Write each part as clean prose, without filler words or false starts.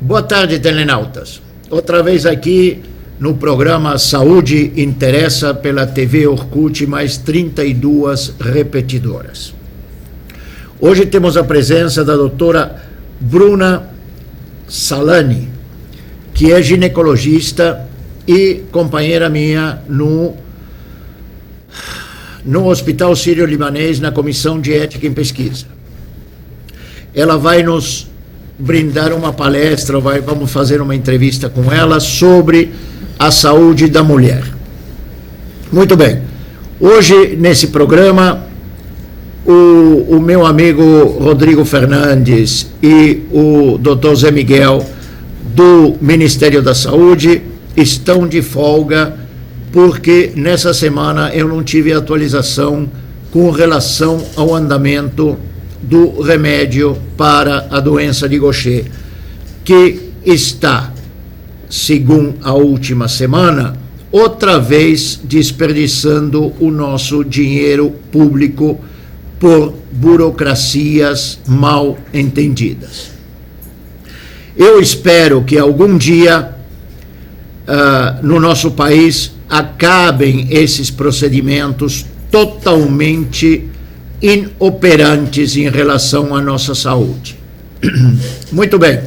Boa tarde, telenautas. Outra vez aqui no programa Saúde Interessa pela TV Orkut, mais 32 repetidoras. Hoje temos a presença da doutora Bruna Salani, que é ginecologista e companheira minha no Hospital Sírio-Libanês, na Comissão de Ética em Pesquisa. Ela vai nos brindar uma palestra, vamos fazer uma entrevista com ela sobre a saúde da mulher. Muito bem. Hoje, nesse programa, o meu amigo Rodrigo Fernandes e o Dr. Zé Miguel, do Ministério da Saúde, estão de folga, porque nessa semana eu não tive atualização com relação ao andamento do remédio para a doença de Gaucher, que está, segundo a última semana, outra vez desperdiçando o nosso dinheiro público por burocracias mal entendidas. Eu espero que algum dia no nosso país acabem esses procedimentos totalmente inoperantes em relação à nossa saúde. Muito bem.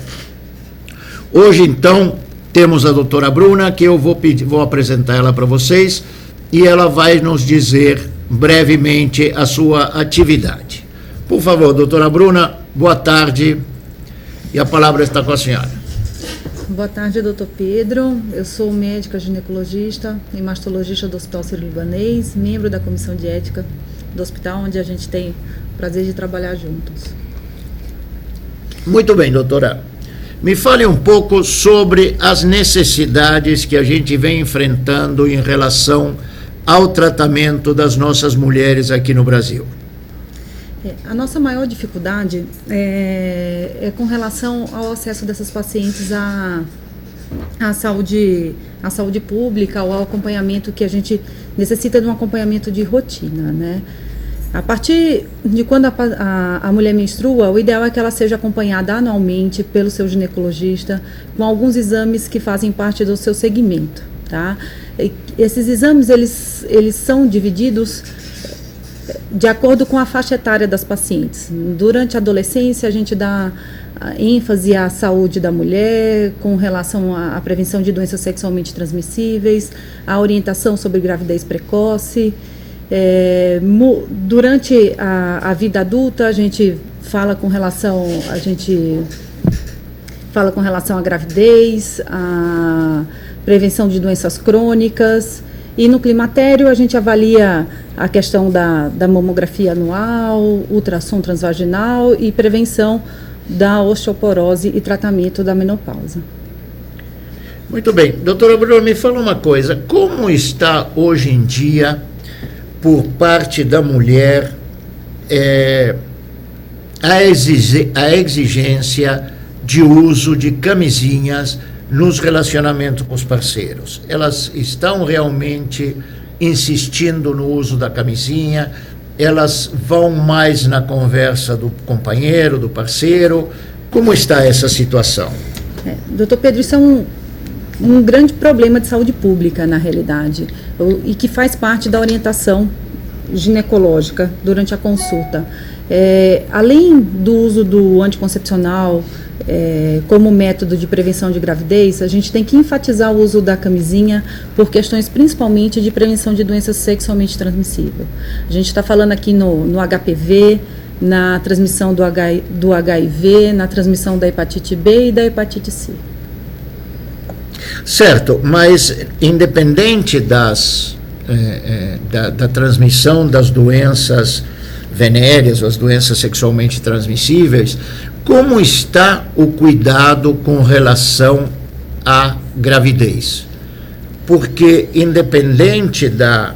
Hoje, então, temos a doutora Bruna, que eu vou apresentar ela para vocês, e ela vai nos dizer brevemente a sua atividade. Por favor, doutora Bruna, boa tarde, e a palavra está com a senhora. Boa tarde, doutor Pedro. Eu sou médica ginecologista e mastologista do Hospital Sírio-Libanês, membro da Comissão de Ética do hospital, onde a gente tem o prazer de trabalhar juntos. Muito bem, doutora. Me fale um pouco sobre as necessidades que a gente vem enfrentando em relação ao tratamento das nossas mulheres aqui no Brasil. A nossa maior dificuldade é com relação ao acesso dessas pacientes à saúde pública, ou ao acompanhamento, que a gente necessita de um acompanhamento de rotina, né? A partir de quando a mulher menstrua, o ideal é que ela seja acompanhada anualmente pelo seu ginecologista, com alguns exames que fazem parte do seu segmento, tá? E esses exames, eles são divididos de acordo com a faixa etária das pacientes. Durante a adolescência, a gente dá ênfase à saúde da mulher, com relação à prevenção de doenças sexualmente transmissíveis, à orientação sobre gravidez precoce. Durante a vida adulta, a gente fala com relação à gravidez, à prevenção de doenças crônicas. E no climatério a gente avalia a questão da mamografia anual, ultrassom transvaginal e prevenção da osteoporose e tratamento da menopausa. Muito bem. Doutora Bruno, me fala uma coisa. Como está hoje em dia, por parte da mulher, a exigência de uso de camisinhas nos relacionamentos com os parceiros? Elas estão realmente insistindo no uso da camisinha? Elas vão mais na conversa do companheiro, do parceiro? Como está essa situação? Doutor Pedro, isso é um grande problema de saúde pública, na realidade, e que faz parte da orientação ginecológica durante a consulta. Além do uso do anticoncepcional como método de prevenção de gravidez, a gente tem que enfatizar o uso da camisinha por questões principalmente de prevenção de doenças sexualmente transmissíveis. A gente está falando aqui no HPV, na transmissão do HIV, na transmissão da hepatite B e da hepatite C. Certo, mas independente da transmissão das doenças venéreas, as doenças sexualmente transmissíveis, como está o cuidado com relação à gravidez? Porque independente da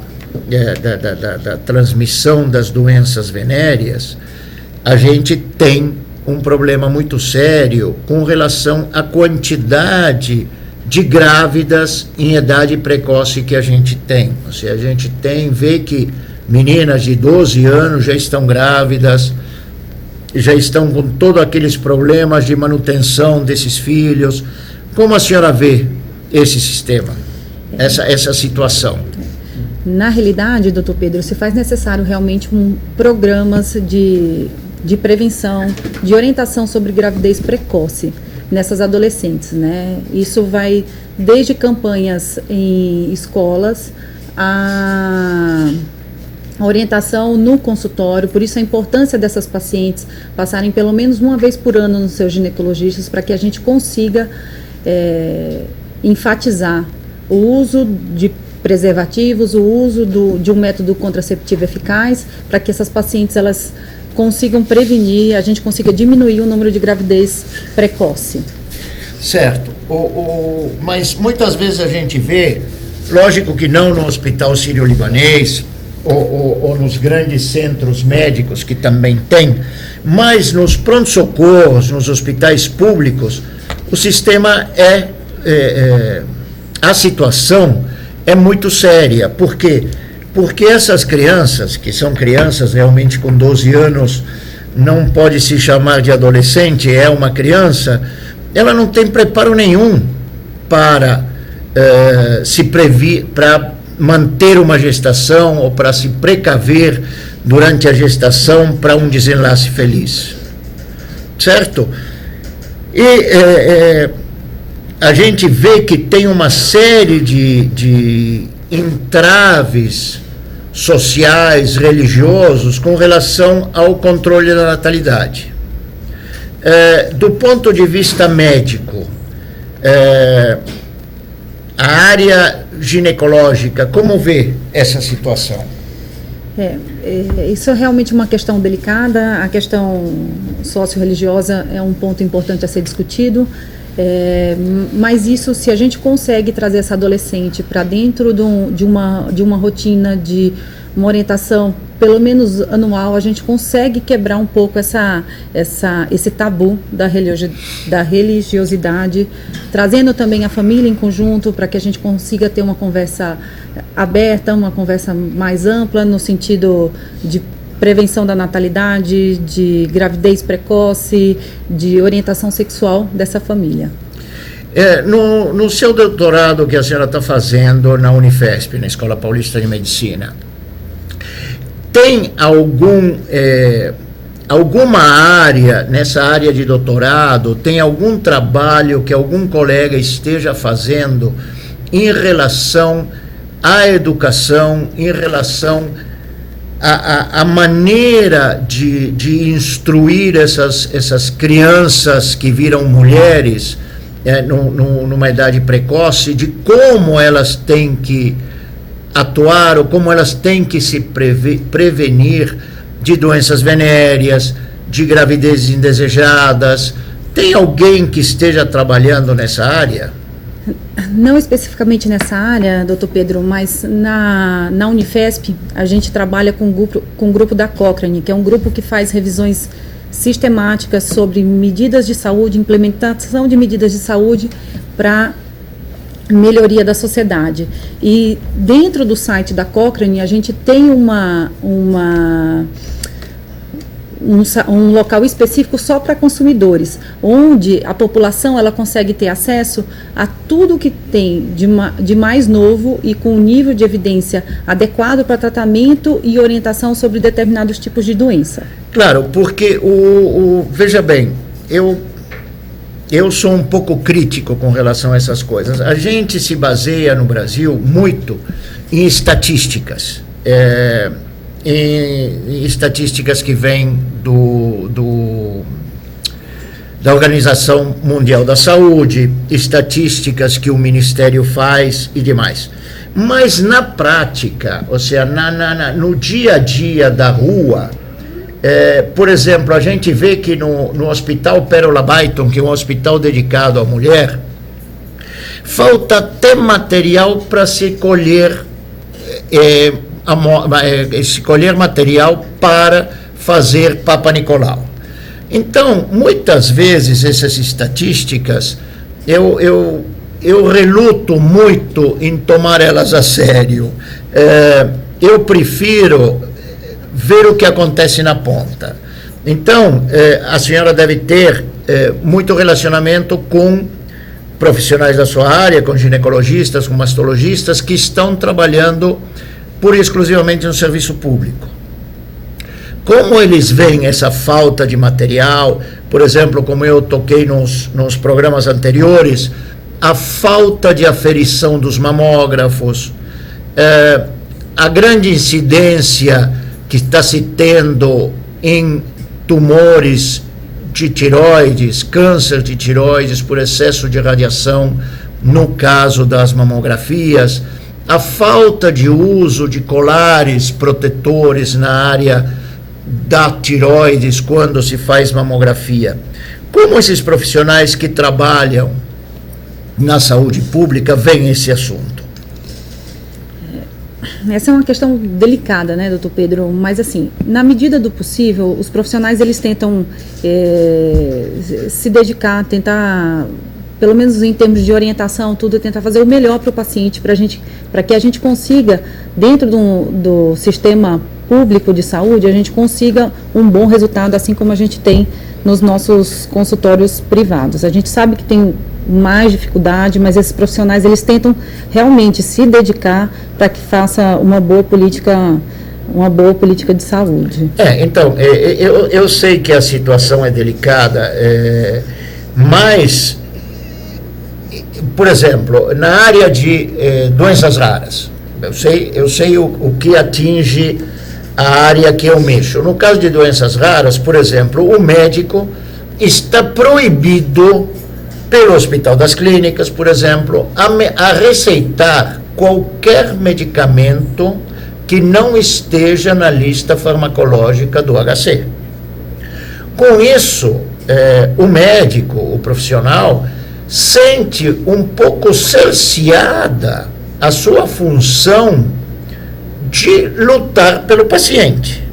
transmissão das doenças venéreas, a gente tem um problema muito sério com relação à quantidade de grávidas em idade precoce que a gente tem. Ou seja, a gente vê que meninas de 12 anos já estão grávidas, já estão com todos aqueles problemas de manutenção desses filhos. Como a senhora vê esse sistema, essa situação? Na realidade, doutor Pedro, se faz necessário realmente programas de prevenção, de orientação sobre gravidez precoce nessas adolescentes, né? Isso vai desde campanhas em escolas, a orientação no consultório, por isso a importância dessas pacientes passarem pelo menos uma vez por ano nos seus ginecologistas, para que a gente consiga enfatizar o uso de preservativos, o uso de um método contraceptivo eficaz, para que essas pacientes elas consigam prevenir, a gente consiga diminuir o número de gravidez precoce. Certo, mas muitas vezes a gente vê, lógico que não no Hospital Sírio-Libanês ou nos grandes centros médicos que também tem, mas nos pronto-socorros, nos hospitais públicos, o sistema a situação é muito séria. Por quê? Porque essas crianças, que são crianças realmente com 12 anos, não pode se chamar de adolescente, é uma criança, ela não tem preparo nenhum para para manter uma gestação ou para se precaver durante a gestação para um desenlace feliz. Certo? E a gente vê que tem uma série de entraves sociais, religiosos, com relação ao controle da natalidade. Do ponto de vista médico, a área ginecológica, como vê essa situação? Isso é realmente uma questão delicada. A questão socio-religiosa é um ponto importante a ser discutido. Mas isso, se a gente consegue trazer essa adolescente para dentro de uma rotina, de uma orientação, pelo menos anual, a gente consegue quebrar um pouco esse tabu da religiosidade, trazendo também a família em conjunto, para que a gente consiga ter uma conversa aberta, uma conversa mais ampla, no sentido de prevenção da natalidade, de gravidez precoce, de orientação sexual dessa família. No seu doutorado que a senhora está fazendo na Unifesp, na Escola Paulista de Medicina, tem alguma área, nessa área de doutorado, tem algum trabalho que algum colega esteja fazendo em relação à educação, em relação a maneira de instruir essas crianças que viram mulheres numa idade precoce, de como elas têm que atuar ou como elas têm que se prevenir de doenças venéreas, de gravidezes indesejadas? Tem alguém que esteja trabalhando nessa área? Não especificamente nessa área, doutor Pedro, mas na Unifesp a gente trabalha com o grupo da Cochrane, que é um grupo que faz revisões sistemáticas sobre medidas de saúde, implementação de medidas de saúde para melhoria da sociedade. E dentro do site da Cochrane a gente tem um local específico só para consumidores, onde a população ela consegue ter acesso a tudo que tem de mais novo e com um nível de evidência adequado para tratamento e orientação sobre determinados tipos de doença. Claro, porque veja bem, eu sou um pouco crítico com relação a essas coisas. A gente se baseia no Brasil muito em estatísticas. Em estatísticas que vêm da Organização Mundial da Saúde, estatísticas que o Ministério faz e demais. Mas na prática, ou seja, no dia a dia da rua, por exemplo, a gente vê que no Hospital Pérola Baiton, que é um hospital dedicado à mulher, falta até material para se colher escolher material para fazer Papa Nicolau. Então, muitas vezes essas estatísticas eu reluto muito em tomar elas a sério. Eu prefiro ver o que acontece na ponta. Então, a senhora deve ter muito relacionamento com profissionais da sua área, com ginecologistas, com mastologistas, que estão trabalhando pura e exclusivamente no serviço público. Como eles veem essa falta de material, por exemplo, como eu toquei nos programas anteriores, a falta de aferição dos mamógrafos, a grande incidência que está se tendo em tumores de tireoides, câncer de tireoides por excesso de radiação, no caso das mamografias, a falta de uso de colares protetores na área da tireoides quando se faz mamografia. Como esses profissionais que trabalham na saúde pública veem esse assunto? Essa é uma questão delicada, né, doutor Pedro? Mas, assim, na medida do possível, os profissionais, eles tentam se dedicar, tentar, pelo menos em termos de orientação, tudo, tentar fazer o melhor para o paciente, para que a gente consiga, dentro do sistema público de saúde, a gente consiga um bom resultado, assim como a gente tem nos nossos consultórios privados. A gente sabe que tem mais dificuldade, mas esses profissionais, eles tentam realmente se dedicar para que faça uma boa política de saúde. Então, eu sei que a situação é delicada, mas, por exemplo, na área de doenças raras, eu sei o que atinge a área que eu mexo. No caso de doenças raras, por exemplo, o médico está proibido pelo Hospital das Clínicas, por exemplo, a receitar qualquer medicamento que não esteja na lista farmacológica do HC. Com isso, o médico, o profissional, sente um pouco cerceada a sua função de lutar pelo paciente.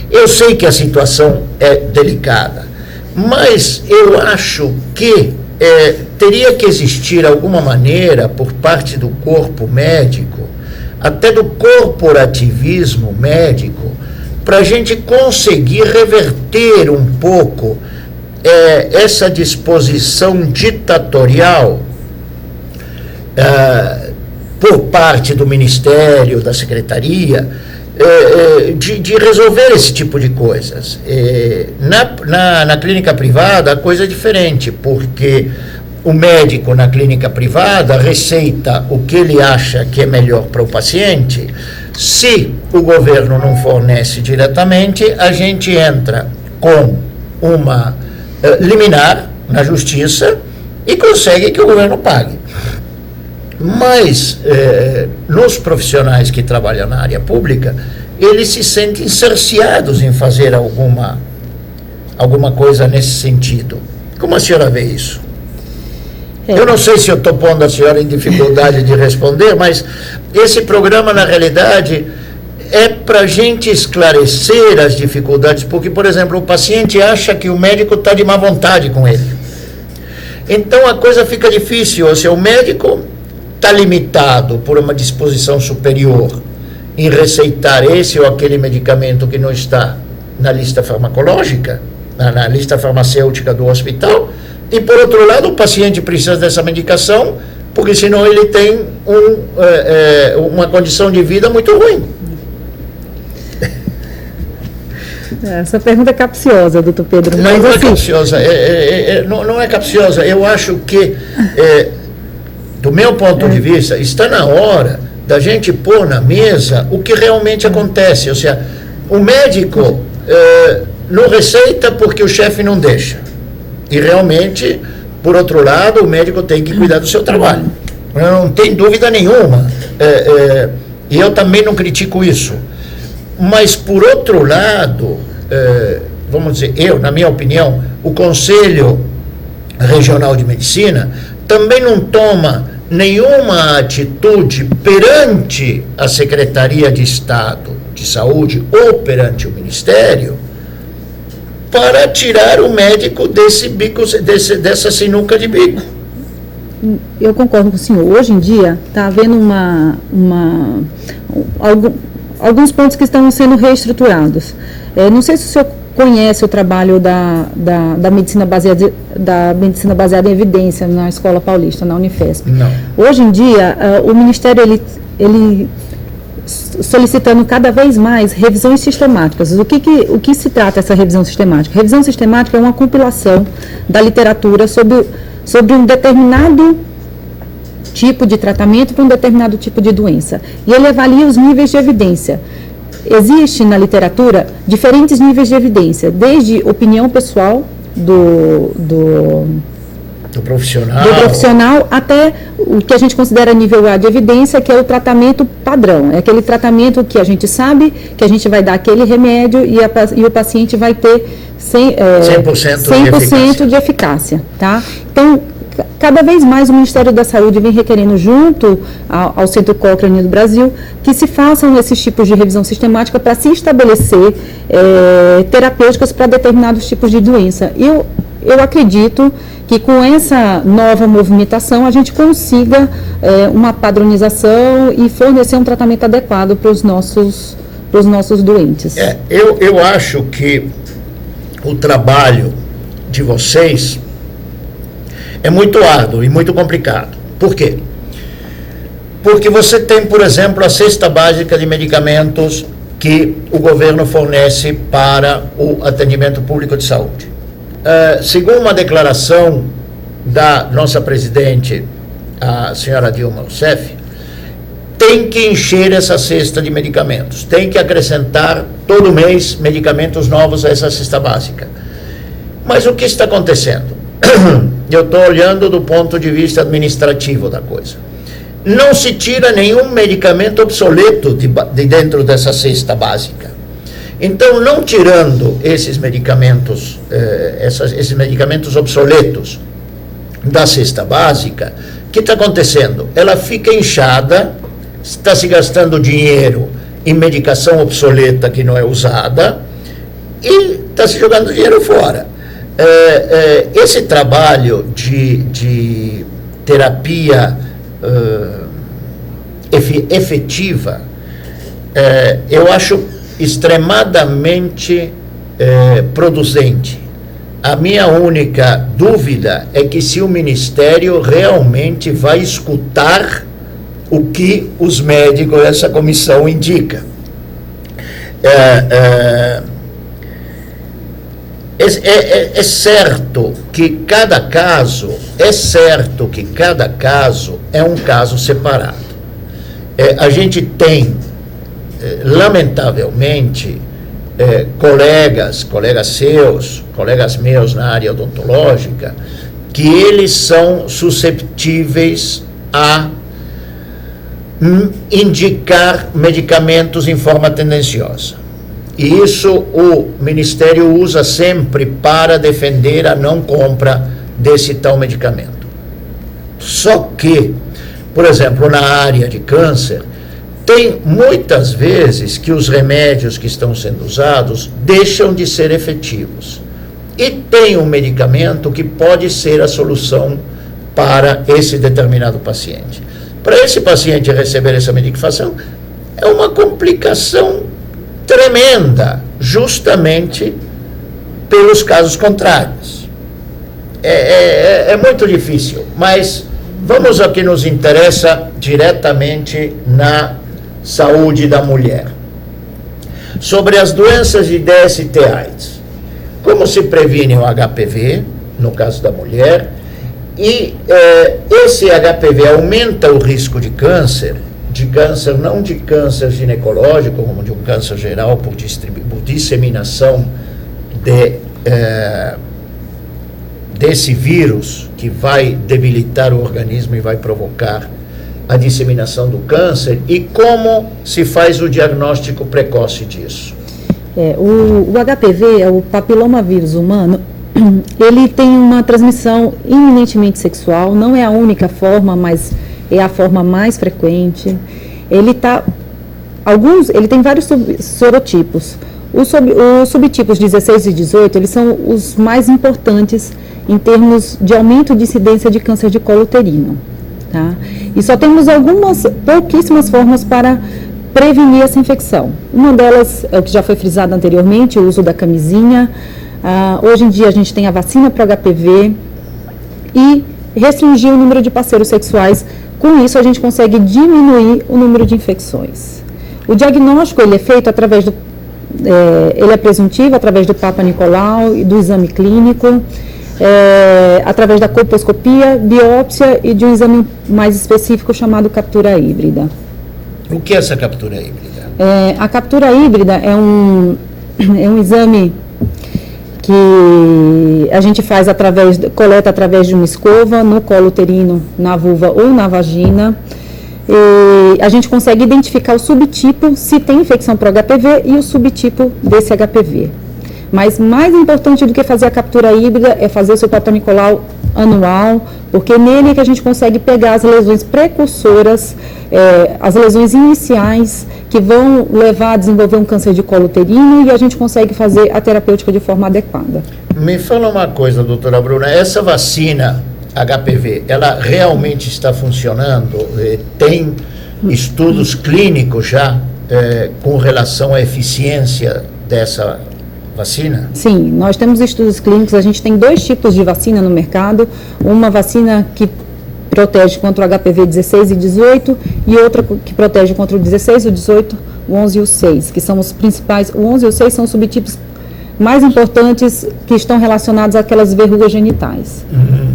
Eu sei que a situação é delicada, mas eu acho que teria que existir alguma maneira por parte do corpo médico, até do corporativismo médico, para a gente conseguir reverter um pouco essa disposição ditatorial por parte do Ministério, da Secretaria, de resolver esse tipo de coisas. Na clínica privada a coisa é diferente, porque o médico na clínica privada receita o que ele acha que é melhor para o paciente. Se o governo não fornece diretamente, a gente entra com uma liminar na justiça e consegue que o governo pague. Mas nos profissionais que trabalham na área pública, eles se sentem cerceados em fazer alguma coisa nesse sentido. Como a senhora vê isso? Eu não sei se eu estou pondo a senhora em dificuldade de responder, mas esse programa, na realidade, é para a gente esclarecer as dificuldades, porque, por exemplo, o paciente acha que o médico está de má vontade com ele. Então a coisa fica difícil, ou seja, o médico está limitado por uma disposição superior em receitar esse ou aquele medicamento que não está na lista farmacológica, na lista farmacêutica do hospital, e por outro lado o paciente precisa dessa medicação, porque senão ele tem uma condição de vida muito ruim. Essa pergunta é capciosa, doutor Pedro. Não, mas, não é capciosa, não é capciosa. Eu acho que, do meu ponto de vista, está na hora da gente pôr na mesa o que realmente acontece. Ou seja, o médico não receita porque o chefe não deixa. E realmente, por outro lado, o médico tem que cuidar do seu trabalho. Não tem dúvida nenhuma. E eu também não critico isso. Mas, por outro lado, vamos dizer, na minha opinião, o Conselho Regional de Medicina também não toma nenhuma atitude perante a Secretaria de Estado de Saúde ou perante o Ministério para tirar o médico desse bico, dessa sinuca de bico. Eu concordo com o senhor. Hoje em dia está havendo alguns pontos que estão sendo reestruturados. Não sei se o senhor conhece o trabalho da medicina baseada em evidência na Escola Paulista, na Unifesp. Não. Hoje em dia, o Ministério, ele solicitando cada vez mais revisões sistemáticas. O que se trata essa revisão sistemática? Revisão sistemática é uma compilação da literatura sobre um determinado tipo de tratamento para um determinado tipo de doença. E ele avalia os níveis de evidência. Existe na literatura diferentes níveis de evidência, desde opinião pessoal do profissional até o que a gente considera nível A de evidência, que é o tratamento padrão. É aquele tratamento que a gente sabe que a gente vai dar aquele remédio e o paciente vai ter 100% de eficácia. Tá? Então, cada vez mais o Ministério da Saúde vem requerendo, junto ao Centro Cochrane do Brasil, que se façam esses tipos de revisão sistemática para se estabelecer terapêuticas para determinados tipos de doença. Eu acredito que com essa nova movimentação a gente consiga uma padronização e fornecer um tratamento adequado para os nossos doentes. Eu acho que o trabalho de vocês é muito árduo e muito complicado. Por quê? Porque você tem, por exemplo, a cesta básica de medicamentos que o governo fornece para o atendimento público de saúde. Segundo uma declaração da nossa presidente, a senhora Dilma Rousseff, tem que encher essa cesta de medicamentos, tem que acrescentar todo mês medicamentos novos a essa cesta básica. Mas o que está acontecendo? Eu estou olhando do ponto de vista administrativo da coisa. Não se tira nenhum medicamento obsoleto de dentro dessa cesta básica. Então, não tirando esses medicamentos, esses medicamentos obsoletos da cesta básica, o que está acontecendo? Ela fica inchada, está se gastando dinheiro em medicação obsoleta que não é usada e está se jogando dinheiro fora. Esse trabalho de terapia efetiva, eu acho extremadamente producente. A minha única dúvida é que se o Ministério realmente vai escutar o que os médicos, essa comissão, indica. É certo que cada caso é um caso separado. A gente tem, lamentavelmente, colegas seus, colegas meus na área odontológica, que eles são susceptíveis a indicar medicamentos em forma tendenciosa. E isso o Ministério usa sempre para defender a não compra desse tal medicamento. Só que, por exemplo, na área de câncer, tem muitas vezes que os remédios que estão sendo usados deixam de ser efetivos. E tem um medicamento que pode ser a solução para esse determinado paciente. Para esse paciente receber essa medicação, é uma complicação tremenda, justamente pelos casos contrários. É muito difícil, mas vamos ao que nos interessa diretamente na saúde da mulher. Sobre as doenças de DST/AIDS, como se previne o HPV, no caso da mulher, e esse HPV aumenta o risco de câncer não de câncer ginecológico, como de um câncer geral por disseminação desse vírus que vai debilitar o organismo e vai provocar a disseminação do câncer, e como se faz o diagnóstico precoce disso? O HPV, o papilomavírus humano, ele tem uma transmissão eminentemente sexual, não é a única forma, mas é a forma mais frequente. Ele tem vários sorotipos. Os subtipos 16 e 18, eles são os mais importantes em termos de aumento de incidência de câncer de colo uterino. Tá? E só temos pouquíssimas formas para prevenir essa infecção. Uma delas é o que já foi frisado anteriormente, o uso da camisinha. Hoje em dia a gente tem a vacina para o HPV e restringir o número de parceiros sexuais. Com isso a gente consegue diminuir o número de infecções. O diagnóstico ele é feito através do ele é presuntivo através do Papa Nicolau e do exame clínico, através da colposcopia, biópsia e de um exame mais específico chamado captura híbrida. O que é essa captura híbrida? A captura híbrida é um exame que a gente faz coleta através de uma escova no colo uterino, na vulva ou na vagina. E a gente consegue identificar o subtipo, se tem infecção por HPV e o subtipo desse HPV. Mas mais importante do que fazer a captura híbrida é fazer o seu Papa Nicolau anual, porque nele é que a gente consegue pegar as lesões precursoras, as lesões iniciais que vão levar a desenvolver um câncer de colo uterino, e a gente consegue fazer a terapêutica de forma adequada. Me fala uma coisa, doutora Bruna, essa vacina HPV, ela realmente está funcionando? Tem estudos clínicos já com relação à eficiência dessa vacina? Sim, nós temos estudos clínicos. A gente tem 2 tipos de vacina no mercado. Uma vacina que protege contra o HPV 16 e 18 e outra que protege contra o 16, o 18, o 11 e o 6, que são os principais. O 11 e o 6 são os subtipos mais importantes que estão relacionados àquelas verrugas genitais.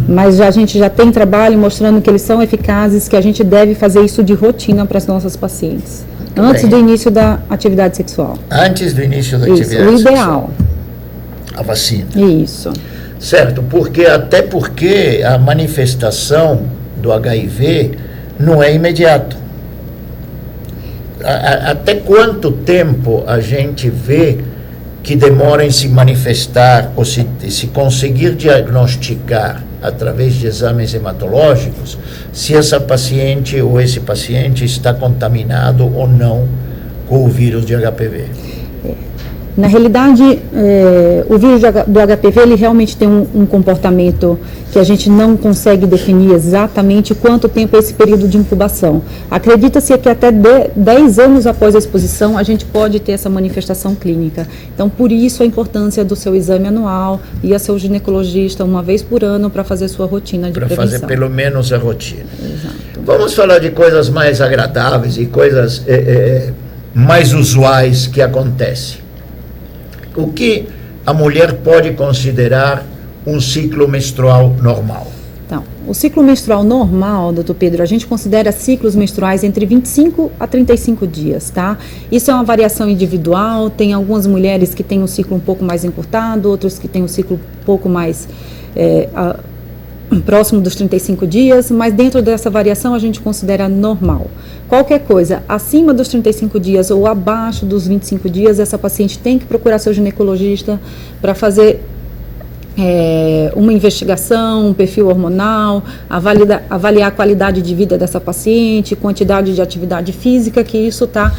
Mas a gente já tem trabalho mostrando que eles são eficazes, que a gente deve fazer isso de rotina para as nossas pacientes. Antes do início da atividade sexual. Antes do início da Isso, atividade o sexual. ideal. A vacina. Isso. Certo, até porque a manifestação do HIV não é imediato. Até quanto tempo a gente vê que demora em se manifestar ou se conseguir diagnosticar através de exames hematológicos se essa paciente ou esse paciente está contaminado ou não com o vírus de HPV? Na realidade, o vírus do HPV ele realmente tem um comportamento que a gente não consegue definir exatamente quanto tempo é esse período de incubação. Acredita-se que até 10 anos após a exposição a gente pode ter essa manifestação clínica. Então, por isso a importância do seu exame anual e a seu ginecologista uma vez por ano para fazer sua rotina de prevenção. Para fazer pelo menos a rotina. Exato. Vamos falar de coisas mais agradáveis e coisas mais usuais que acontecem. O que a mulher pode considerar um ciclo menstrual normal? Então, o ciclo menstrual normal, doutor Pedro, a gente considera ciclos menstruais entre 25 a 35 dias, tá? Isso é uma variação individual, tem algumas mulheres que têm um ciclo um pouco mais encurtado, outros que têm um ciclo um pouco mais próximo dos 35 dias, mas dentro dessa variação a gente considera normal. Qualquer coisa acima dos 35 dias ou abaixo dos 25 dias, essa paciente tem que procurar seu ginecologista para fazer uma investigação, um perfil hormonal, avaliar a qualidade de vida dessa paciente, quantidade de atividade física, que isso está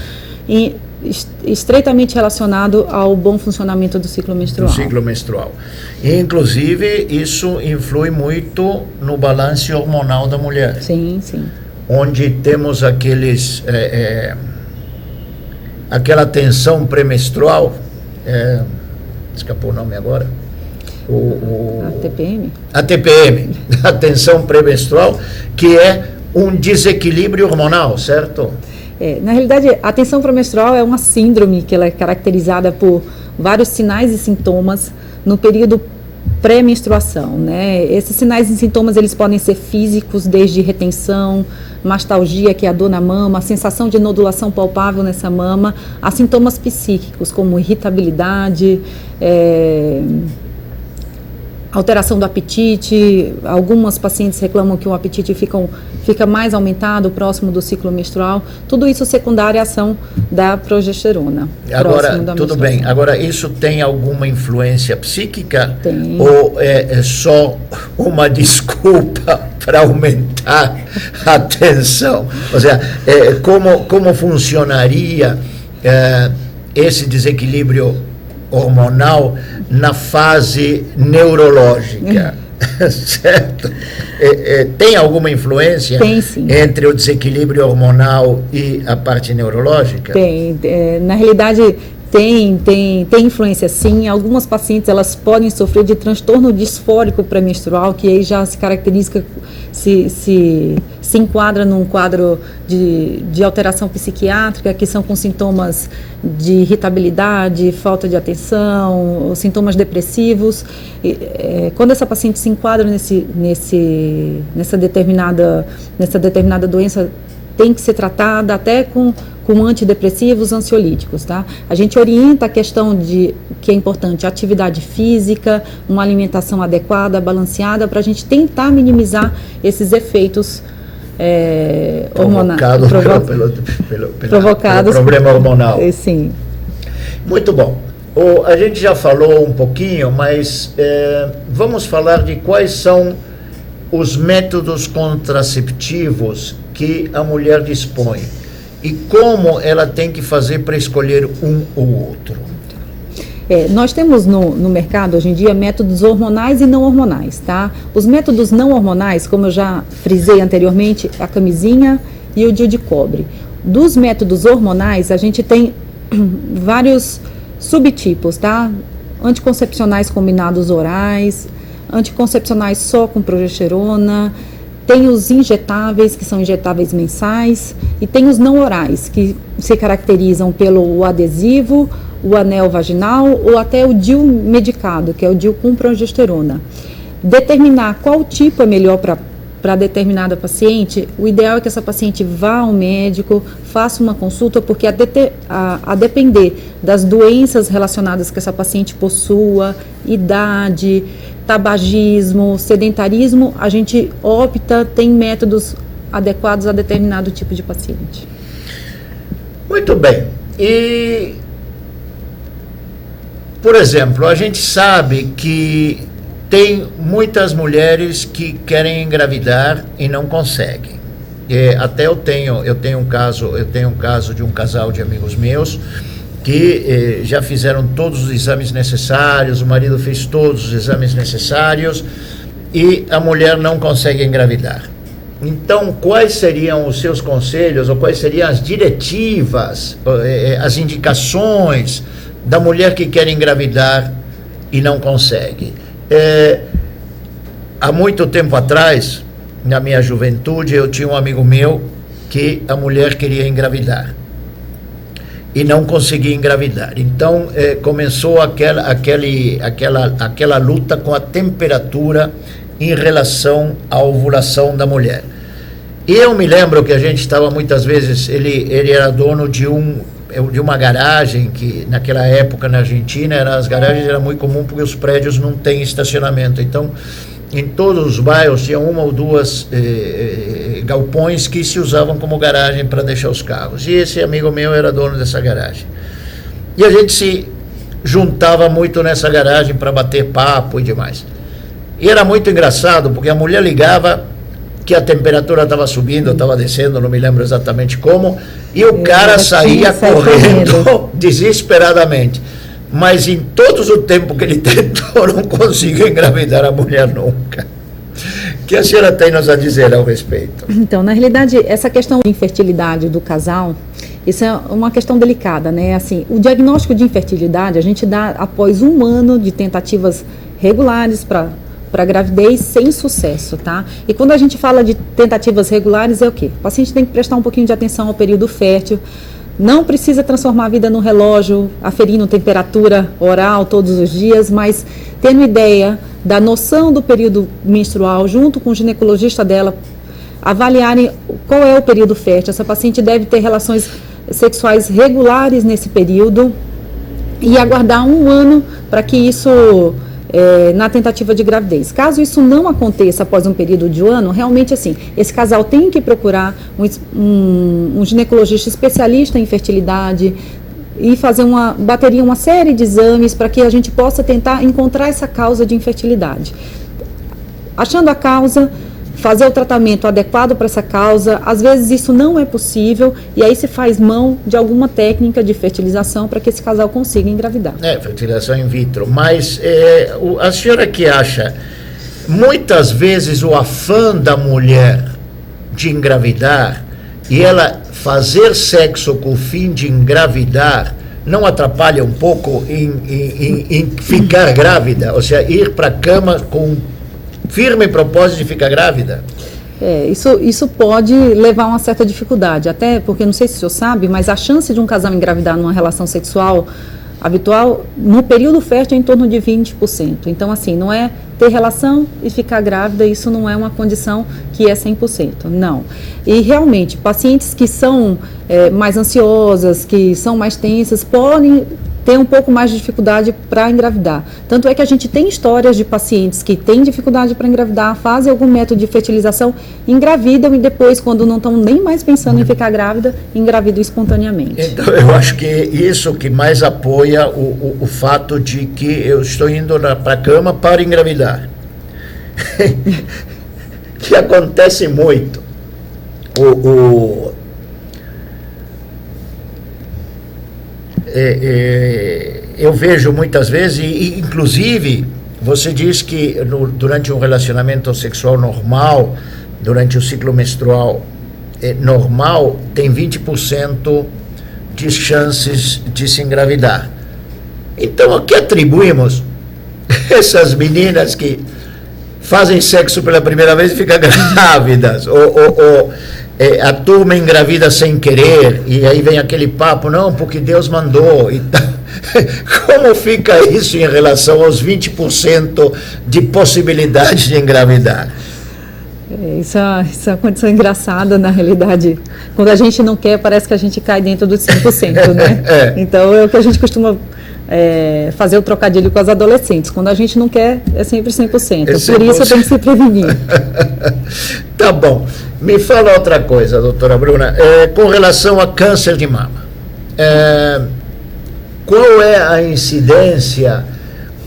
estreitamente relacionado ao bom funcionamento do ciclo menstrual. Do ciclo menstrual. E, inclusive, isso influi muito no balanço hormonal da mulher. Sim, sim. Onde temos aquela tensão pré-menstrual, escapou o nome agora, a TPM? A TPM, a tensão pré-menstrual, que é um desequilíbrio hormonal, certo? Na realidade, a tensão pré-menstrual é uma síndrome que ela é caracterizada por vários sinais e sintomas no período pré-menstruação, né? Esses sinais e sintomas eles podem ser físicos, desde retenção, mastalgia, que é a dor na mama, a sensação de nodulação palpável nessa mama, a sintomas psíquicos como irritabilidade, alteração do apetite. Algumas pacientes reclamam que o apetite fica mais aumentado próximo do ciclo menstrual. Tudo isso secundário à ação da progesterona. Agora, tudo bem. Agora, isso tem alguma influência psíquica? Tem. Ou é só uma desculpa para aumentar a tensão? Ou seja, como funcionaria esse desequilíbrio hormonal na fase neurológica? Certo. Tem alguma influência Tem, sim. entre o desequilíbrio hormonal e a parte neurológica? Tem. Na realidade, tem influência, sim. Algumas pacientes, elas podem sofrer de transtorno disfórico pré-menstrual, que aí já se caracteriza, se enquadra num quadro de alteração psiquiátrica, que são com sintomas de irritabilidade, falta de atenção, sintomas depressivos. Quando essa paciente se enquadra nessa determinada doença, tem que ser tratada até com antidepressivos, ansiolíticos, tá? A gente orienta a questão que é importante, atividade física, uma alimentação adequada, balanceada, para a gente tentar minimizar esses efeitos provocados pelo problema hormonal. Sim. Muito bom. A gente já falou um pouquinho, mas vamos falar de quais são os métodos contraceptivos que a mulher dispõe e como ela tem que fazer para escolher um ou outro. Nós temos no mercado hoje em dia métodos hormonais e não hormonais, tá? Os métodos não hormonais, como eu já frisei anteriormente, a camisinha e o DIU de cobre. Dos métodos hormonais, a gente tem vários subtipos, tá? Anticoncepcionais combinados orais, anticoncepcionais só com progesterona, tem os injetáveis, que são injetáveis mensais, e tem os não orais, que se caracterizam pelo adesivo, o anel vaginal ou até o DIU medicado, que é o DIU com progesterona. Determinar qual tipo é melhor para determinada paciente, o ideal é que essa paciente vá ao médico, faça uma consulta, porque a depender das doenças relacionadas que essa paciente possua, idade, tabagismo, sedentarismo, a gente tem métodos adequados a determinado tipo de paciente. Muito bem. E, por exemplo, a gente sabe que tem muitas mulheres que querem engravidar e não conseguem. Até eu tenho um caso de um casal de amigos meus que já fizeram todos os exames necessários, o marido fez todos os exames necessários e a mulher não consegue engravidar. Então, quais seriam os seus conselhos ou quais seriam as diretivas, as indicações da mulher que quer engravidar e não consegue? Há muito tempo atrás, na minha juventude, eu tinha um amigo meu que a mulher queria engravidar e não conseguia engravidar. Então começou aquela luta com a temperatura em relação à ovulação da mulher. E eu me lembro que a gente estava muitas vezes, ele era dono de uma garagem, que naquela época na Argentina as garagens eram muito comuns porque os prédios não têm estacionamento. Então, em todos os bairros tinha uma ou duas galpões que se usavam como garagem para deixar os carros. E esse amigo meu era dono dessa garagem. E a gente se juntava muito nessa garagem para bater papo e demais. E era muito engraçado, porque a mulher ligava que a temperatura estava subindo, estava descendo, não me lembro exatamente como, e o cara saía correndo desesperadamente. Mas em todos o tempo que ele tentou, não conseguiu engravidar a mulher nunca. O que a senhora tem nos a dizer ao respeito? Então, na realidade, essa questão de infertilidade do casal, isso é uma questão delicada, né? Assim, o diagnóstico de infertilidade a gente dá após 1 ano de tentativas regulares para gravidez sem sucesso, tá? E quando a gente fala de tentativas regulares, é o quê? O paciente tem que prestar um pouquinho de atenção ao período fértil, não precisa transformar a vida no relógio, aferindo temperatura oral todos os dias, mas tendo ideia da noção do período menstrual, junto com o ginecologista dela, avaliarem qual é o período fértil. Essa paciente deve ter relações sexuais regulares nesse período e aguardar 1 ano para que isso... na tentativa de gravidez. Caso isso não aconteça após um período de 1 ano, realmente assim, esse casal tem que procurar um ginecologista especialista em fertilidade e fazer uma série de exames para que a gente possa tentar encontrar essa causa de infertilidade. Achando a causa, fazer o tratamento adequado para essa causa. Às vezes isso não é possível e aí se faz mão de alguma técnica de fertilização para que esse casal consiga engravidar. Fertilização in vitro. Mas a senhora que acha, muitas vezes o afã da mulher de engravidar e ela fazer sexo com o fim de engravidar não atrapalha um pouco em ficar grávida? Ou seja, ir para a cama com firme propósito de ficar grávida? Isso pode levar a uma certa dificuldade, até porque, não sei se o senhor sabe, mas a chance de um casal engravidar numa relação sexual habitual, no período fértil, é em torno de 20%. Então, assim, não é ter relação e ficar grávida, isso não é uma condição que é 100%, não. E, realmente, pacientes que são mais ansiosas, que são mais tensas, podem ter um pouco mais de dificuldade para engravidar. Tanto é que a gente tem histórias de pacientes que têm dificuldade para engravidar, fazem algum método de fertilização, engravidam e depois, quando não estão nem mais pensando em ficar grávida, engravidam espontaneamente. Então, eu acho que isso que mais apoia o fato de que eu estou indo para a cama para engravidar. Que acontece muito. Eu vejo muitas vezes, e inclusive você diz que durante um relacionamento sexual normal, durante o ciclo menstrual normal, tem 20% de chances de se engravidar. Então, a que atribuímos essas meninas que fazem sexo pela primeira vez e ficam grávidas? Ou a turma engravida sem querer, e aí vem aquele papo, não, porque Deus mandou. E tá. Como fica isso em relação aos 20% de possibilidade de engravidar? Isso é uma condição engraçada, na realidade. Quando a gente não quer, parece que a gente cai dentro dos 100%, né? Então, é o que a gente costuma fazer o trocadilho com as adolescentes. Quando a gente não quer, é sempre 100%. Por isso, tem que se prevenir. Tá bom. Me fala outra coisa, doutora Bruna. Com relação a câncer de mama, qual é a incidência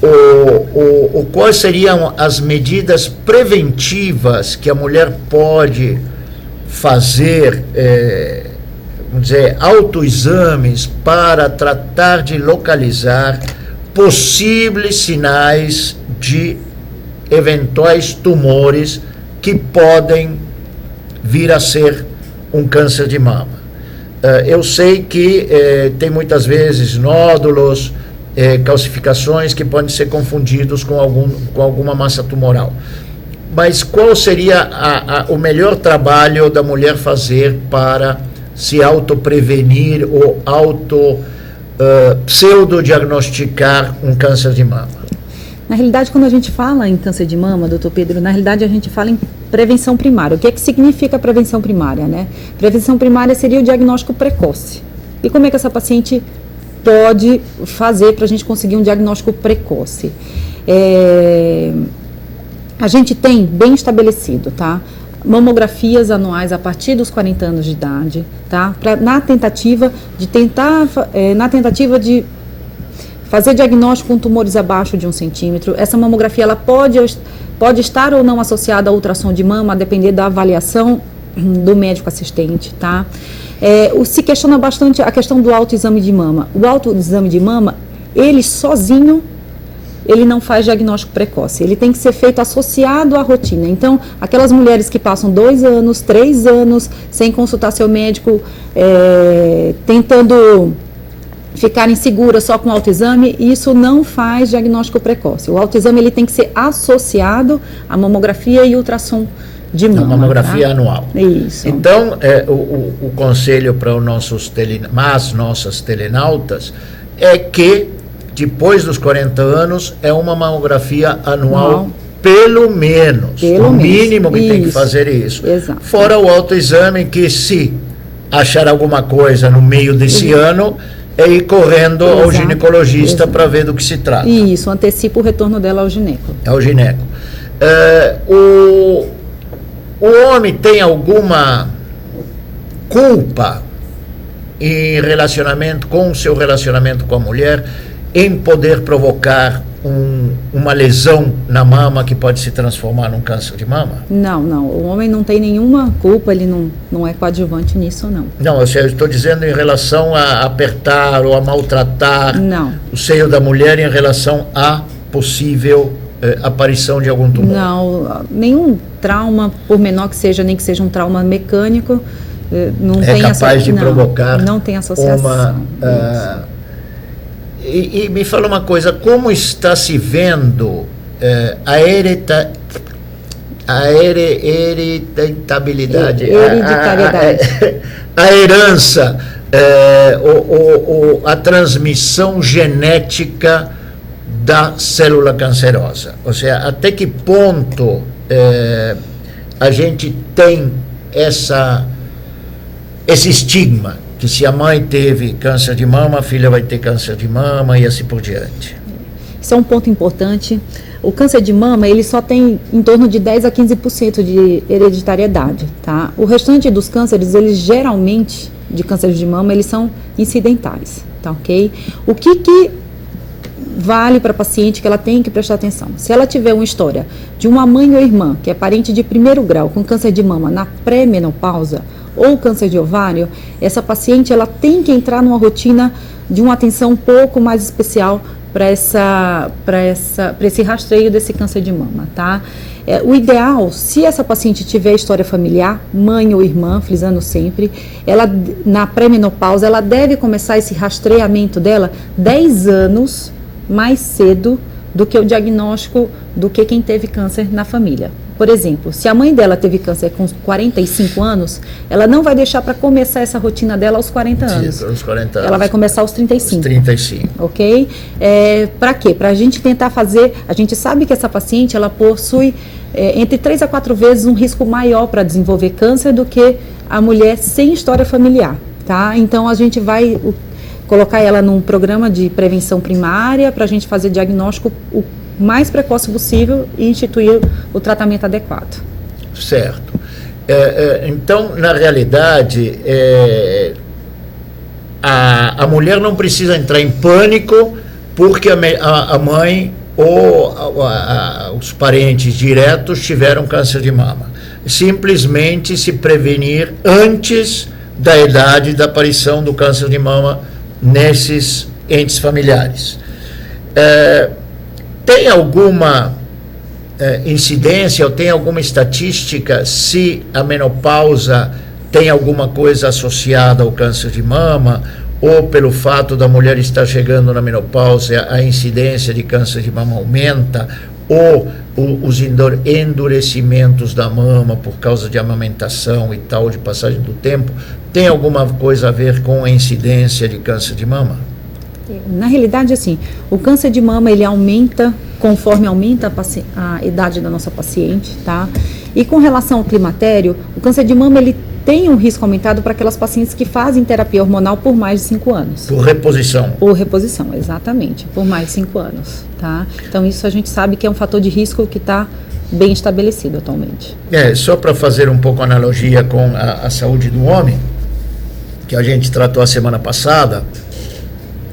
ou quais seriam as medidas preventivas que a mulher pode fazer, vamos dizer, autoexames para tratar de localizar possíveis sinais de eventuais tumores que podem vir a ser um câncer de mama? Eu sei que tem muitas vezes nódulos, calcificações que podem ser confundidos com alguma massa tumoral. Mas qual seria o melhor trabalho da mulher fazer para se autoprevenir ou pseudo-diagnosticar um câncer de mama? Na realidade, quando a gente fala em câncer de mama, doutor Pedro, na realidade a gente fala em prevenção primária. O que é que significa prevenção primária, né? Prevenção primária seria o diagnóstico precoce. E como é que essa paciente pode fazer para a gente conseguir um diagnóstico precoce? A gente tem bem estabelecido, tá? Mamografias anuais a partir dos 40 anos de idade, tá? Na tentativa de fazer diagnóstico com tumores abaixo de 1 centímetro. Essa mamografia ela pode estar ou não associada a ultrassom de mama, a depender da avaliação do médico assistente, tá? Se questiona bastante a questão do autoexame de mama. O autoexame de mama, ele sozinho, ele não faz diagnóstico precoce. Ele tem que ser feito associado à rotina. Então, aquelas mulheres que passam 2 anos, 3 anos, sem consultar seu médico, tentando ficarem seguras só com o autoexame, isso não faz diagnóstico precoce. O autoexame ele tem que ser associado à mamografia e ultrassom de mama. A mamografia anual. Isso. Então, o conselho para os nossas telenautas é que depois dos 40 anos é uma mamografia anual pelo menos. O mínimo que tem que fazer isso. Exato. Fora o autoexame que, se achar alguma coisa no meio desse ano, é ir correndo ao ginecologista para ver do que se trata. Isso, antecipa o retorno dela ao gineco. Ao gineco. O homem tem alguma culpa em relacionamento com o seu relacionamento com a mulher em poder provocar uma lesão na mama que pode se transformar num câncer de mama? Não. O homem não tem nenhuma culpa, ele não é coadjuvante nisso, não. Não, eu estou dizendo em relação a apertar ou a maltratar o seio da mulher em relação a possível aparição de algum tumor? Não, nenhum trauma, por menor que seja, nem que seja um trauma mecânico, não tem capaz de provocar não tem associação. E me fala uma coisa, como está se vendo a hereditabilidade, a herança, a transmissão genética da célula cancerosa? Ou seja, até que ponto a gente tem esse estigma que se a mãe teve câncer de mama, a filha vai ter câncer de mama e assim por diante? Isso é um ponto importante. O câncer de mama, ele só tem em torno de 10 a 15% de hereditariedade, tá? O restante dos cânceres, eles geralmente, de câncer de mama, eles são incidentais, tá ok? O que vale para a paciente que ela tem que prestar atenção? Se ela tiver uma história de uma mãe ou irmã, que é parente de primeiro grau, com câncer de mama na pré-menopausa, ou câncer de ovário, essa paciente ela tem que entrar numa rotina de uma atenção um pouco mais especial para esse rastreio desse câncer de mama, tá? O ideal, se essa paciente tiver história familiar, mãe ou irmã, frisando sempre, ela na pré-menopausa, ela deve começar esse rastreamento dela 10 anos mais cedo do que o diagnóstico do que quem teve câncer na família. Por exemplo, se a mãe dela teve câncer com 45 anos, ela não vai deixar para começar essa rotina dela aos 40 anos. Sim, aos 40 anos. Ela vai começar aos 35. Aos 35. Ok? Para quê? Para a gente tentar fazer... A gente sabe que essa paciente, ela possui entre 3 a 4 vezes um risco maior para desenvolver câncer do que a mulher sem história familiar, tá? Então, a gente vai colocar ela num programa de prevenção primária para a gente fazer diagnóstico o mais precoce possível e instituir o tratamento adequado. Certo. Então, na realidade, a mulher não precisa entrar em pânico porque a mãe ou os parentes diretos tiveram câncer de mama. Simplesmente se prevenir antes da idade da aparição do câncer de mama nesses entes familiares. Tem alguma incidência ou tem alguma estatística se a menopausa tem alguma coisa associada ao câncer de mama, ou pelo fato da mulher estar chegando na menopausa a incidência de câncer de mama aumenta, ou os endurecimentos da mama por causa de amamentação e tal, de passagem do tempo, tem alguma coisa a ver com a incidência de câncer de mama? Na realidade, assim, o câncer de mama, ele aumenta conforme aumenta a idade da nossa paciente, tá? E com relação ao climatério, o câncer de mama, ele tem um risco aumentado para aquelas pacientes que fazem terapia hormonal por mais de 5 anos. Por reposição. Por reposição, exatamente, por mais de 5 anos, tá? Então, isso a gente sabe que é um fator de risco que está bem estabelecido atualmente. Só para fazer um pouco analogia com a saúde do homem, que a gente tratou a semana passada,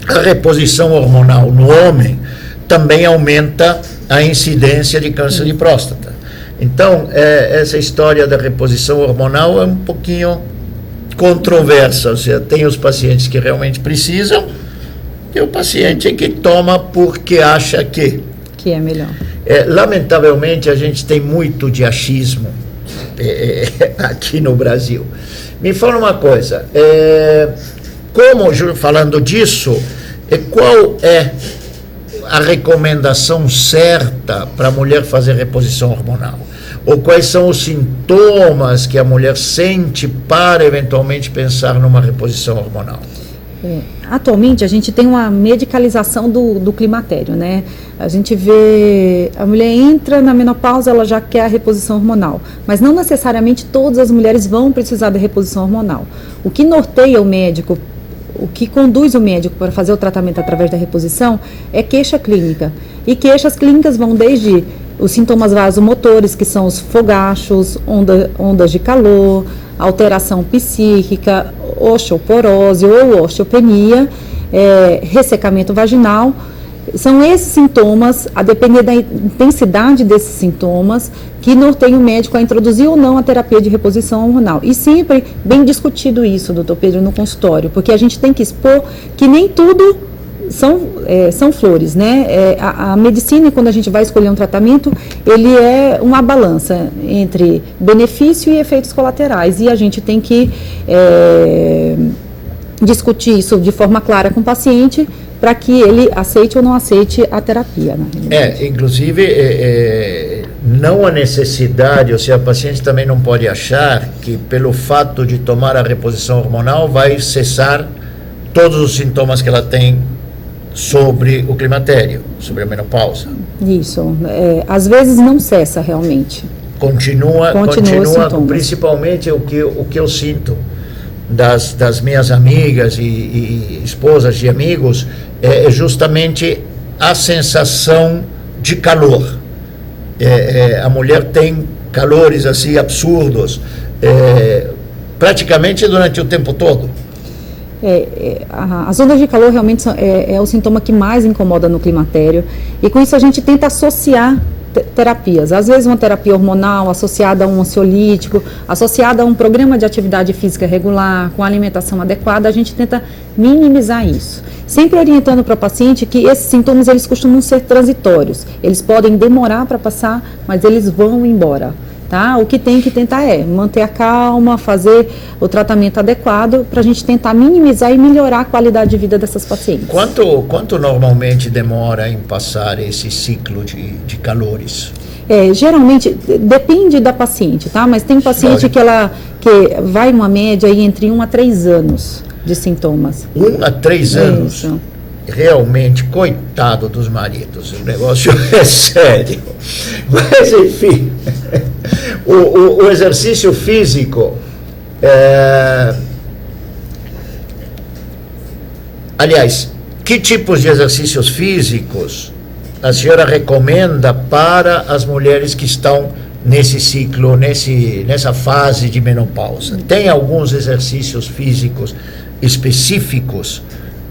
a reposição hormonal no homem também aumenta a incidência de câncer de próstata. Então, essa história da reposição hormonal é um pouquinho controversa. Ou seja, tem os pacientes que realmente precisam e o paciente que toma porque acha que é melhor. Lamentavelmente, a gente tem muito de achismo aqui no Brasil. Me fala uma coisa, falando disso, qual é a recomendação certa para a mulher fazer reposição hormonal? Ou quais são os sintomas que a mulher sente para eventualmente pensar numa reposição hormonal? Atualmente a gente tem uma medicalização do climatério, né? A gente vê, a mulher entra na menopausa, ela já quer a reposição hormonal, mas não necessariamente todas as mulheres vão precisar da reposição hormonal. O que norteia o médico, o que conduz o médico para fazer o tratamento através da reposição é queixa clínica. E queixas clínicas vão desde os sintomas vasomotores, que são os fogachos, ondas de calor, alteração psíquica, osteoporose ou osteopenia, ressecamento vaginal. São esses sintomas, a depender da intensidade desses sintomas, que norteiam o médico a introduzir ou não a terapia de reposição hormonal. E sempre bem discutido isso, doutor Pedro, no consultório, porque a gente tem que expor que nem tudo são flores, né? A medicina, quando a gente vai escolher um tratamento, ele é uma balança entre benefício e efeitos colaterais, e a gente tem que discutir isso de forma clara com o paciente, para que ele aceite ou não aceite a terapia. Né? Inclusive, não há necessidade, ou seja, a paciente também não pode achar que pelo fato de tomar a reposição hormonal vai cessar todos os sintomas que ela tem sobre o climatério, sobre a menopausa. Isso, às vezes não cessa realmente. Continua principalmente o que eu sinto das minhas amigas e esposas de amigos, é justamente a sensação de calor. A mulher tem calores assim absurdos, praticamente durante o tempo todo. As ondas de calor realmente é o sintoma que mais incomoda no climatério, e com isso a gente tenta associar terapias, às vezes uma terapia hormonal associada a um ansiolítico, associada a um programa de atividade física regular, com alimentação adequada, a gente tenta minimizar isso. Sempre orientando para o paciente que esses sintomas eles costumam ser transitórios, eles podem demorar para passar, mas eles vão embora. Tá? O que tem que tentar é manter a calma, fazer o tratamento adequado para a gente tentar minimizar e melhorar a qualidade de vida dessas pacientes. Quanto normalmente demora em passar esse ciclo de calores? Geralmente depende da paciente, tá? Mas tem paciente que vai uma média aí entre 1 a 3 anos de sintomas. 1 a 3 anos? Isso. Realmente, coitado dos maridos, o negócio é sério. Mas, enfim, o exercício físico, aliás, que tipos de exercícios físicos a senhora recomenda para as mulheres que estão nesse ciclo, nessa fase de menopausa? Tem alguns exercícios físicos específicos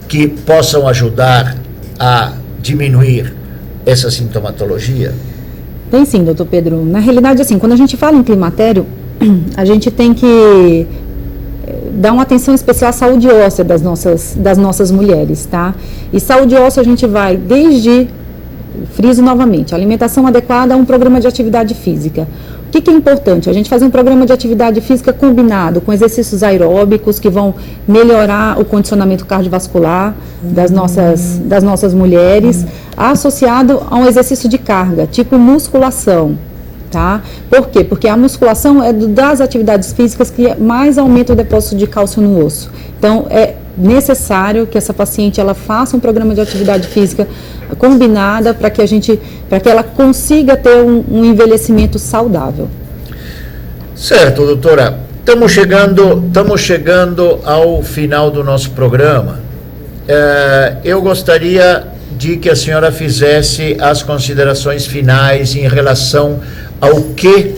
que possam ajudar a diminuir essa sintomatologia? Tem sim, doutor Pedro. Na realidade, assim, quando a gente fala em climatério, a gente tem que dar uma atenção especial à saúde óssea das nossas mulheres, tá? E saúde óssea a gente vai desde, friso novamente, alimentação adequada a um programa de atividade física. O que é importante? A gente fazer um programa de atividade física combinado com exercícios aeróbicos que vão melhorar o condicionamento cardiovascular das nossas mulheres, associado a um exercício de carga, tipo musculação. Tá? Por quê? Porque a musculação é das atividades físicas que mais aumenta o depósito de cálcio no osso. Então, é necessário que essa paciente ela faça um programa de atividade física combinada para que ela consiga ter um envelhecimento saudável. Certo, doutora. Estamos chegando ao final do nosso programa. Eu gostaria de que a senhora fizesse as considerações finais em relação ao que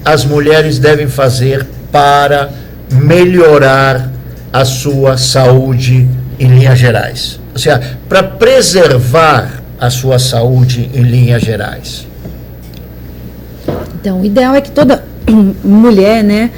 as mulheres devem fazer para melhorar a sua saúde em linhas gerais. Ou seja, para preservar a sua saúde em linhas gerais. Então, o ideal é que toda mulher, né,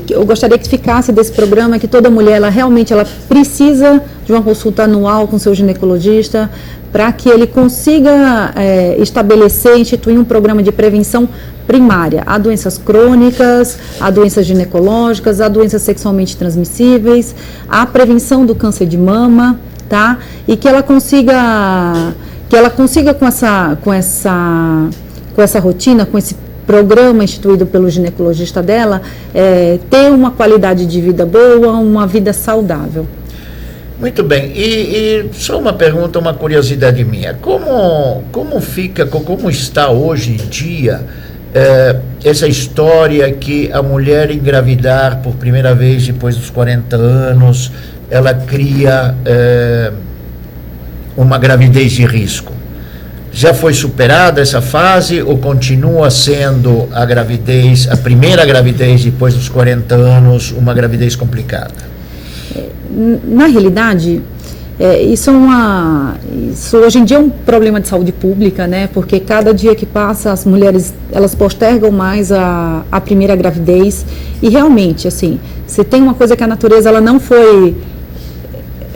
eu gostaria que ficasse desse programa, que toda mulher, ela realmente precisa de uma consulta anual com seu ginecologista, para que ele consiga estabelecer, instituir um programa de prevenção primária a doenças crônicas, a doenças ginecológicas, a doenças sexualmente transmissíveis, a prevenção do câncer de mama, tá? E que ela consiga com essa rotina, com esse programa instituído pelo ginecologista dela, ter uma qualidade de vida boa, uma vida saudável. Muito bem, e só uma pergunta, uma curiosidade minha, como está hoje em dia essa história que a mulher engravidar por primeira vez depois dos 40 anos, ela cria uma gravidez de risco? Já foi superada essa fase ou continua sendo a primeira gravidez depois dos 40 anos, uma gravidez complicada? Na realidade, isso hoje em dia é um problema de saúde pública, né? Porque cada dia que passa as mulheres elas postergam mais a primeira gravidez, e realmente, assim, se tem uma coisa que a natureza ela não foi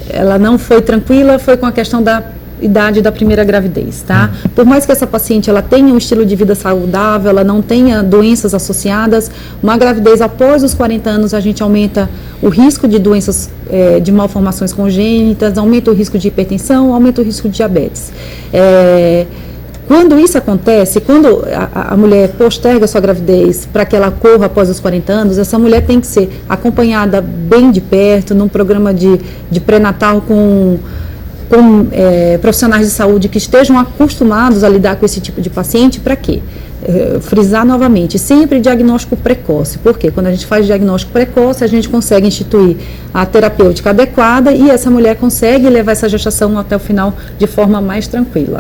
ela não foi tranquila, foi com a questão da idade da primeira gravidez, tá? Por mais que essa paciente ela tenha um estilo de vida saudável, ela não tenha doenças associadas, uma gravidez após os 40 anos a gente aumenta o risco de doenças, de malformações congênitas, aumenta o risco de hipertensão, aumenta o risco de diabetes. Quando isso acontece, quando a mulher posterga a sua gravidez para que ela corra após os 40 anos, essa mulher tem que ser acompanhada bem de perto, num programa de pré-natal com profissionais de saúde que estejam acostumados a lidar com esse tipo de paciente. Para quê? Frisar novamente, sempre diagnóstico precoce. Por quê? Quando a gente faz diagnóstico precoce, a gente consegue instituir a terapêutica adequada e essa mulher consegue levar essa gestação até o final de forma mais tranquila.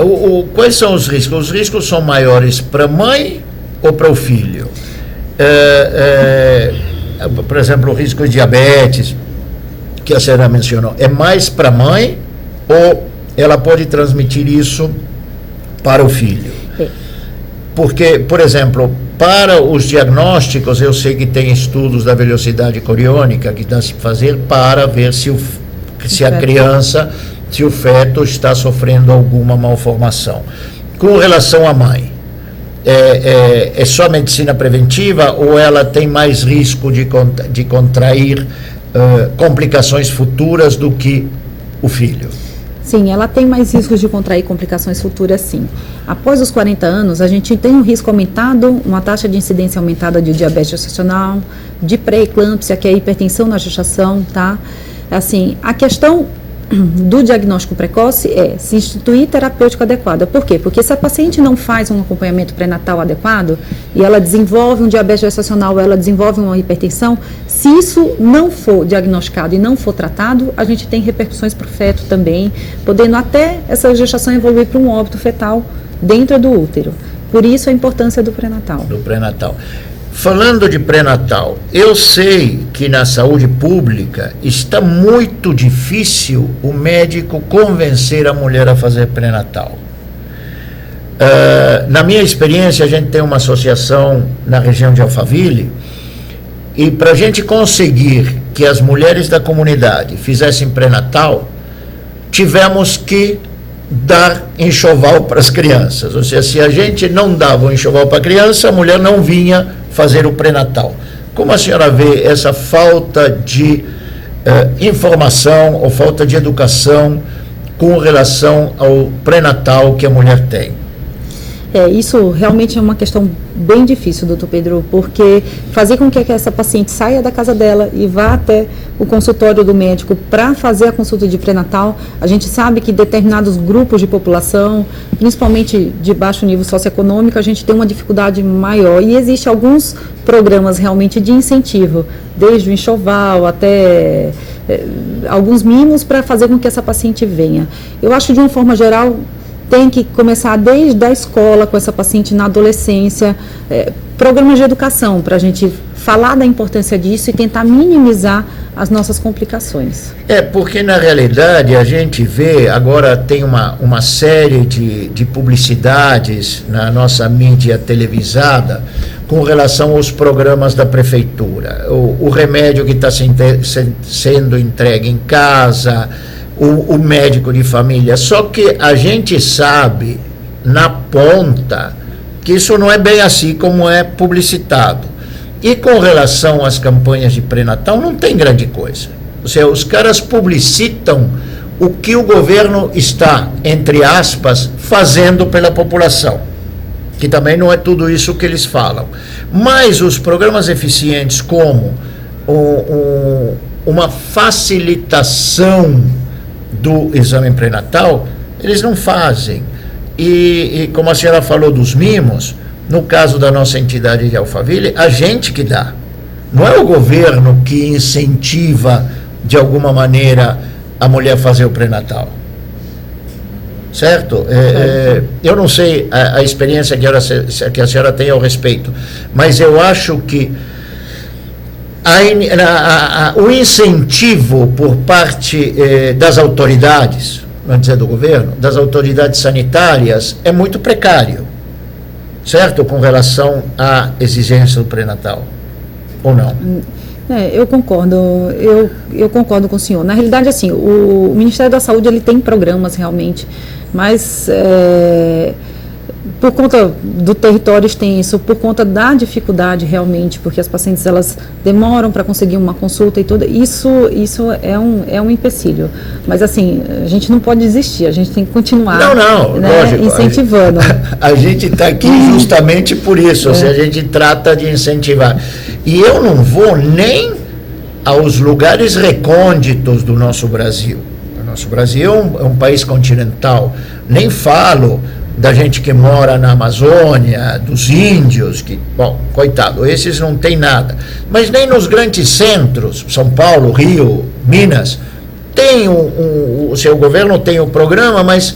Quais são os riscos? Os riscos são maiores para a mãe ou para o filho? Por exemplo, o risco de diabetes, que a senhora mencionou, é mais para a mãe ou ela pode transmitir isso para o filho? Porque, por exemplo, para os diagnósticos, eu sei que tem estudos da velocidade coriônica que dá se fazer para ver se a criança, se o feto está sofrendo alguma malformação. Com relação à mãe, é só medicina preventiva ou ela tem mais risco de contrair complicações futuras do que o filho? Sim, ela tem mais riscos de contrair complicações futuras, sim. Após os 40 anos, a gente tem um risco aumentado, uma taxa de incidência aumentada de diabetes gestacional, de pré-eclâmpsia, que é a hipertensão na gestação, tá? Assim, a questão do diagnóstico precoce é se instituir terapêutica adequada. Por quê? Porque se a paciente não faz um acompanhamento pré-natal adequado e ela desenvolve um diabetes gestacional, ela desenvolve uma hipertensão, se isso não for diagnosticado e não for tratado, a gente tem repercussões para o feto também, podendo até essa gestação evoluir para um óbito fetal dentro do útero. Por isso a importância do pré-natal. Do pré-natal. Falando de pré-natal, eu sei que na saúde pública está muito difícil o médico convencer a mulher a fazer pré-natal. Na minha experiência, a gente tem uma associação na região de Alphaville e para a gente conseguir que as mulheres da comunidade fizessem pré-natal, tivemos que dar enxoval para as crianças. Ou seja, se a gente não dava o enxoval para a criança, a mulher não vinha fazer o pré-natal. Como a senhora vê essa falta de informação ou falta de educação com relação ao pré-natal que a mulher tem? Isso realmente é uma questão bem difícil, doutor Pedro, porque fazer com que essa paciente saia da casa dela e vá até o consultório do médico para fazer a consulta de pré-natal, a gente sabe que determinados grupos de população, principalmente de baixo nível socioeconômico, a gente tem uma dificuldade maior e existe alguns programas realmente de incentivo, desde o enxoval até alguns mimos para fazer com que essa paciente venha. Eu acho, de uma forma geral, tem que começar desde a escola com essa paciente na adolescência, programas de educação para a gente falar da importância disso e tentar minimizar as nossas complicações. Porque na realidade a gente vê, agora tem uma série de publicidades na nossa mídia televisada com relação aos programas da prefeitura, o remédio que está sendo entregue em casa, o médico de família, só que a gente sabe na ponta que isso não é bem assim como é publicitado. E com relação às campanhas de pré-natal, não tem grande coisa. Ou seja, os caras publicitam o que o governo está, entre aspas, fazendo pela população, que também não é tudo isso que eles falam. Mas os programas eficientes como uma facilitação do exame pré-natal, eles não fazem. E como a senhora falou dos mimos, no caso da nossa entidade de Alphaville, a gente que dá. Não é o governo que incentiva, de alguma maneira, a mulher fazer o pré-natal. Certo? Eu não sei a experiência que a senhora tem ao respeito, mas eu acho que o incentivo por parte das autoridades, vamos dizer do governo, das autoridades sanitárias, é muito precário, certo? Com relação à exigência do pré-natal. ou não? Eu concordo, eu concordo com o senhor. Na realidade, assim, o Ministério da Saúde ele tem programas realmente, mas por conta do território extenso, por conta da dificuldade realmente, porque as pacientes elas demoram para conseguir uma consulta e tudo, isso é um empecilho. Mas assim, a gente não pode desistir, a gente tem que continuar lógico, incentivando. A gente está aqui justamente por isso, a gente trata de incentivar. E eu não vou nem aos lugares recônditos do nosso Brasil. O nosso Brasil é um país continental, nem falo da gente que mora na Amazônia, dos índios, que, bom, coitado, esses não tem nada. Mas nem nos grandes centros, São Paulo, Rio, Minas, tem o seu governo tem o programa, mas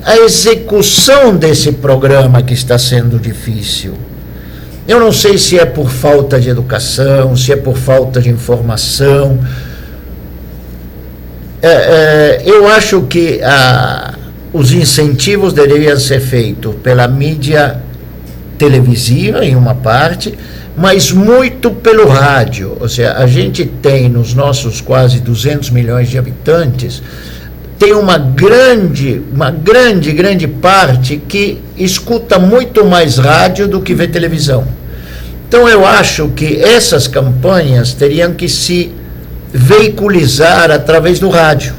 a execução desse programa que está sendo difícil. Eu não sei se é por falta de educação, se é por falta de informação. Eu acho que os incentivos deveriam ser feitos pela mídia televisiva, em uma parte, mas muito pelo rádio. Ou seja, a gente tem nos nossos quase 200 milhões de habitantes, tem uma grande parte que escuta muito mais rádio do que vê televisão. Então eu acho que essas campanhas teriam que se veiculizar através do rádio.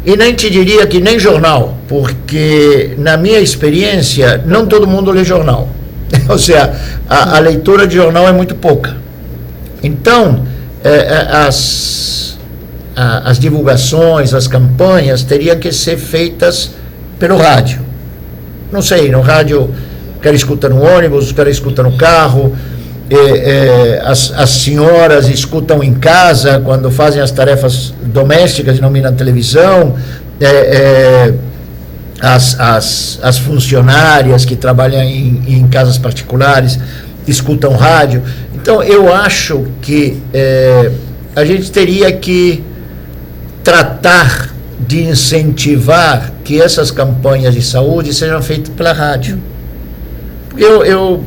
E nem te diria que nem jornal, porque na minha experiência não todo mundo lê jornal. Ou seja, a leitura de jornal é muito pouca. Então, as divulgações, as campanhas teriam que ser feitas pelo rádio. Não sei, no rádio o cara escuta no ônibus, o cara escuta no carro, as senhoras escutam em casa quando fazem as tarefas domésticas e não miram televisão, as funcionárias que trabalham em casas particulares escutam rádio. Então eu acho que a gente teria que tratar de incentivar que essas campanhas de saúde sejam feitas pela rádio. Porque eu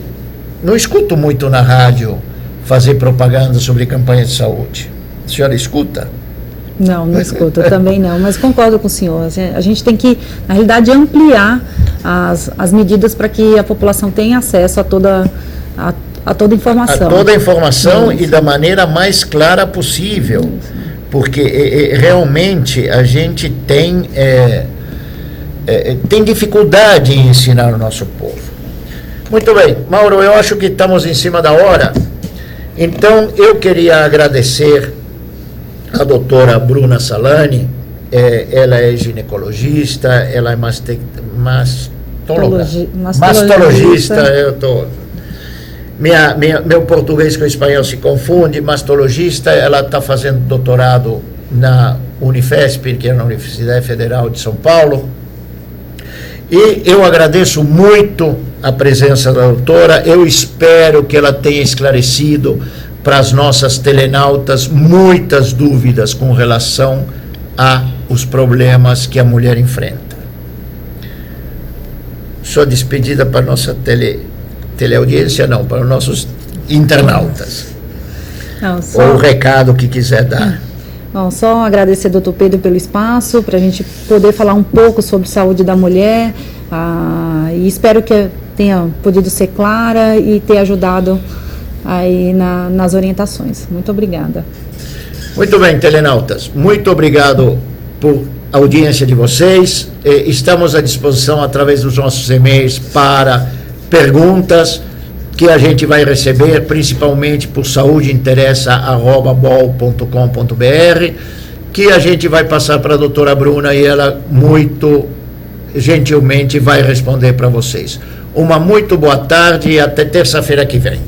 não escuto muito na rádio fazer propaganda sobre campanha de saúde. A senhora escuta? Não escuto, também não, mas concordo com o senhor. A gente tem que, na realidade, ampliar as medidas para que a população tenha acesso a toda informação. A toda a informação e da maneira mais clara possível. Porque realmente a gente tem dificuldade em ensinar o nosso povo. Muito bem, Mauro, eu acho que estamos em cima da hora. Então, eu queria agradecer a doutora Bruna Salani. Ela é ginecologista, ela é mastologista. Meu português com o espanhol se confunde. Mastologista, ela está fazendo doutorado na Unifesp, que é na Universidade Federal de São Paulo. E eu agradeço muito a presença da doutora. Eu espero que ela tenha esclarecido para as nossas telenautas muitas dúvidas com relação aos problemas que a mulher enfrenta. Sua despedida para a nossa teleaudiência, não, para os nossos internautas. Ou o recado que quiser dar. Bom, só agradecer ao doutor Pedro pelo espaço, para a gente poder falar um pouco sobre saúde da mulher, e espero que tenha podido ser clara e ter ajudado aí nas orientações. Muito obrigada. Muito bem, telenautas, muito obrigado por audiência de vocês. Estamos à disposição através dos nossos e-mails para perguntas que a gente vai receber, principalmente por saudeinteressa@bol.com.br, que a gente vai passar para a doutora Bruna e ela muito gentilmente vai responder para vocês. Uma muito boa tarde e até terça-feira que vem.